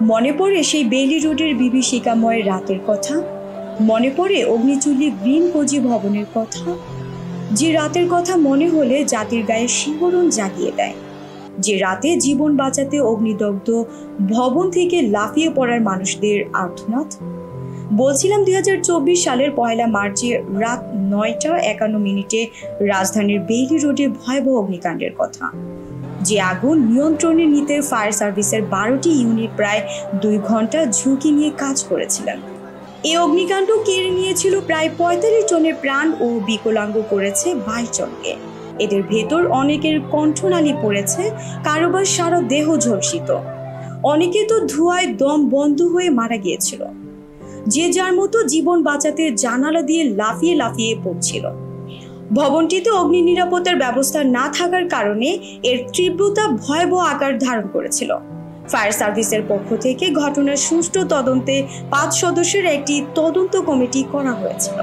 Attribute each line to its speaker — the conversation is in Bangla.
Speaker 1: মনে পড়ে সেই বেইলি রোডের বিভীষিকাময় রাতের কথা, মনে পড়ে অগ্নিচুল্লি গ্রিন কোজি ভবনের কথা, যে রাতের কথা মনে হলে জাতির গায়ে শিহরণ জাগিয়ে দেয়, যে রাতে জীবন বাঁচাতে অগ্নিদগ্ধ ভবন থেকে লাফিয়ে পড়ার মানুষদের আর্তনাদ। বলছিলাম 2024 সালের 1 মার্চে রাত 9:51 রাজধানীর বেইলি রোডে ভয়াবহ অগ্নিকাণ্ডের কথা, যে আগুন নিয়ন্ত্রণে নিতে ফায়ার সার্ভিসের 12টি ইউনিট প্রায় 2 ঘন্টা ঝুঁকি নিয়ে কাজ করেছিলেন। এই অগ্নিকাণ্ড কেড়ে নিয়েছিল প্রায় 45 জনের প্রাণ ও বিকলাঙ্গ করেছে 22 জনকে। এদের ভেতর অনেকের কণ্ঠনালী পড়েছে, কারোবার সারা দেহ ঝলসিত, অনেকে তো ধোঁয়ায় দম বন্ধ হয়ে মারা গিয়েছিল। যে যার মতো জীবন বাঁচাতে জানালা দিয়ে লাফিয়ে লাফিয়ে পড়ছিল। ভবনটিতে অগ্নি নিরাপত্তার ব্যবস্থা না থাকার কারণে এর তীব্রতা ভয়াবহ আকার ধারণ করেছিল। ফায়ার সার্ভিসের পক্ষ থেকে ঘটনার সুষ্ঠু তদন্তে 5 সদস্যের একটি তদন্ত কমিটি করা হয়েছিল।